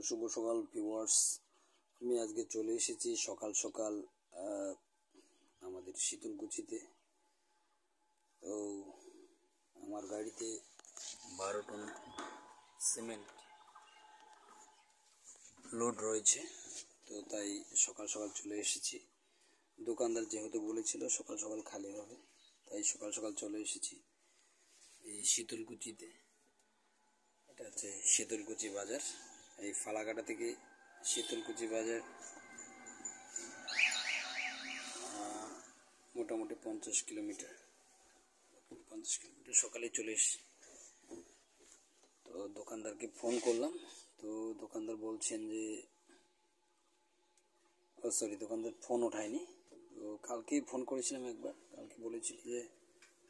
শুভ সকাল ভিউয়ার্স। আমি আজকে চলে এসেছি সকাল সকাল আমাদের শীতলকুচিতে। তো আমার গাড়িতে 12 টন সিমেন্ট লোড রয়েছে, তো তাই সকাল সকাল চলে এসেছি। দোকানদার যেহেতু বলেছিল সকাল সকাল খালি হবে, তাই সকাল সকাল চলে এসেছি এই শীতলকুচিতে। এটা হচ্ছে শীতলকুচি বাজার। এই ফালাকাটা থেকে শীতলকুচি বাজার মোটামুটি 50 কিলোমিটার। সকালে চলে এসেছি। তো দোকানদারকে ফোন করলাম, তো দোকানদার বলছেন যে দোকানদার ফোন ওঠায়নি। তো কালকেই ফোন করেছিলাম একবার, কালকে বলেছিল যে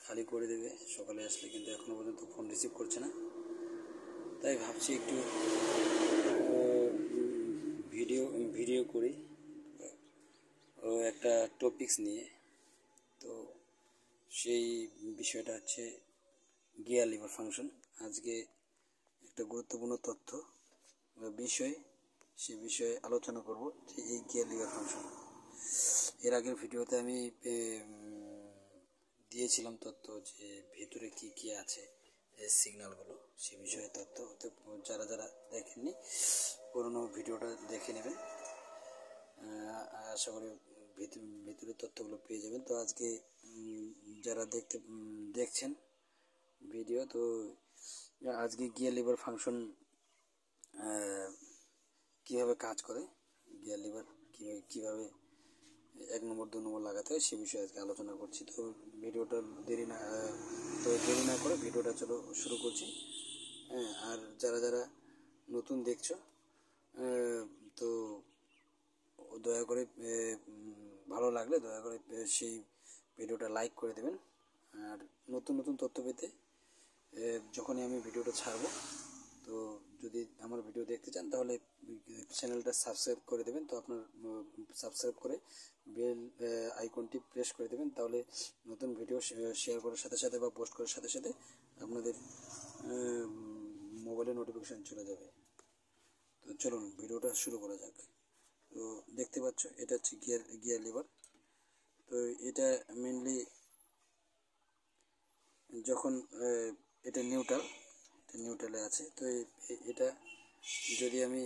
খালি করে দেবে সকালে আসলে, কিন্তু এখনও পর্যন্ত ফোন রিসিভ করছে না। তাই ভাবছি একটু ভিডিও করি একটা টপিকস নিয়ে। তো সেই বিষয়টা হচ্ছে গিয়ার লিভার ফাংশন। আজকে একটা গুরুত্বপূর্ণ তথ্য বিষয়, সে বিষয়ে আলোচনা করব যে এই গিয়ার লিভার ফাংশন। এর আগের ভিডিওতে আমি দিয়েছিলাম তথ্য যে ভেতরে কি কি আছে, সিগন্যালগুলো, সে বিষয়ে তথ্য। যারা যারা দেখেননি পুরনো ভিডিওটা দেখে নেবেন, আশা করি ভিতরের তথ্যগুলো পেয়ে যাবেন। তো আজকে যারা দেখছেন ভিডিও, তো আজকে গিয়ার লিভার ফাংশন কীভাবে কাজ করে, গিয়ার লিভার কীভাবে 1 নম্বর 2 নম্বর লাগাতে হয়, সে বিষয়ে আজকে আলোচনা করছি। তো ভিডিওটা দেরি না করে ভিডিওটা চলো শুরু করছি। আর যারা যারা নতুন দেখছো, তো দয়া করে ভালো লাগলে দয়া করে সেই ভিডিওটা লাইক করে দেবেন। আর নতুন নতুন তথ্য পেতে যখনই আমি ভিডিওটা ছাড়বো, তো যদি আমার ভিডিও দেখতে চান তাহলে চ্যানেলটা সাবস্ক্রাইব করে দেবেন। তো আপনার সাবস্ক্রাইব করে বেল আইকনটি প্রেস করে দেবেন, তাহলে নতুন ভিডিও শেয়ার করার সাথে সাথে বা পোস্ট করার সাথে সাথে আপনাদের মোবাইলে নোটিফিকেশান চলে যাবে। তো চলুন ভিডিওটা শুরু করা যাক। তো দেখতে পাচ্ছ এটা হচ্ছে গিয়ার লিভার। তো এটা মেনলি যখন এটা নিউট্রালে আছে, তো এটা যদি আমি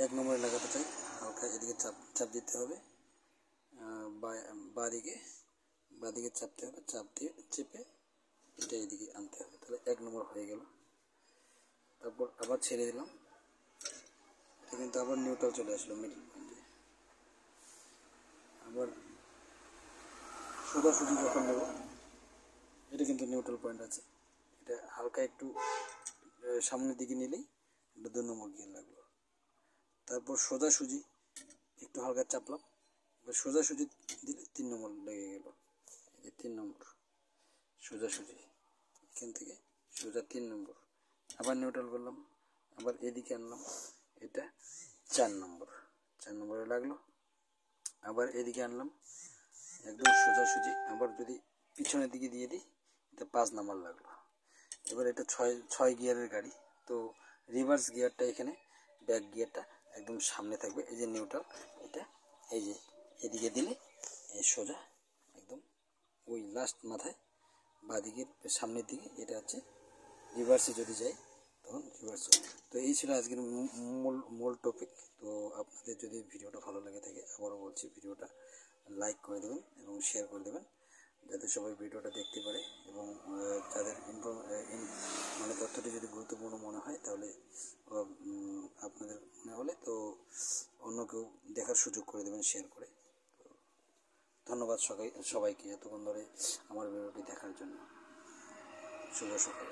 1 নম্বরে লাগাতে চাই, হালকা এদিকে চাপ দিতে হবে, বাঁদিকে চাপতে হবে, চাপ দিয়ে চেপে এটা এদিকে আনতে হবে, তাহলে 1 নম্বর হয়ে গেল। তারপর আবার ছেড়ে দিলাম, এটা কিন্তু আবার নিউট্রাল চলে আসলো মিডল পয়েন্টে। আবার সোজাসুজি যখন নেব, এটা কিন্তু নিউট্রাল পয়েন্ট আছে, এটা হালকা একটু সামনের দিকে নিলেই এটা 2 নম্বর গিয়ার লাগলো। তারপর সোজাসুজি একটু হালকা চাপলাম, এবার সোজাসুজি দিলে 3 নম্বর লেগে গেল। এই 3 নম্বর সোজাসুজি, এখান থেকে সোজা 3 নম্বর। আবার নিউট্রাল করলাম, আবার এদিকে আনলাম, এটা 4 নম্বরে লাগলো। আবার এদিকে আনলাম একদম সোজাসুজি, আবার যদি পিছনের দিকে দিয়ে দিই এটা 5 নম্বর লাগলো। এবার এটা 6 গিয়ারের গাড়ি, তো রিভার্স গিয়ারটা এখানে, ব্যাক গিয়ারটা একদম সামনে থাকবে। এই যে নিউট্রাল, এটা এই যে এদিকে দিলে সোজা একদম ওই লাস্ট মাথায় বাঁদিকের সামনের দিকে, এটা হচ্ছে রিভার্সে যদি যাই তখন রিভার্স। তো এই ছিল আজকের মূল টপিক। তো আপনাদের যদি ভিডিওটা ভালো লাগে থাকে, আবারও বলছি ভিডিওটা লাইক করে দেবেন এবং শেয়ার করে দেবেন, যাতে সবাই ভিডিওটা দেখতে পারে। এবং যাদের মানে তথ্যটি যদি গুরুত্বপূর্ণ মনে হয়, তাহলে আপনাদের মনে হলে তো অন্য কেউ দেখার সুযোগ করে দেবেন শেয়ার করে। তো ধন্যবাদ সবাইকে এতক্ষণ ধরে আমার ভিডিওটি দেখার জন্য। শুভ সকাল।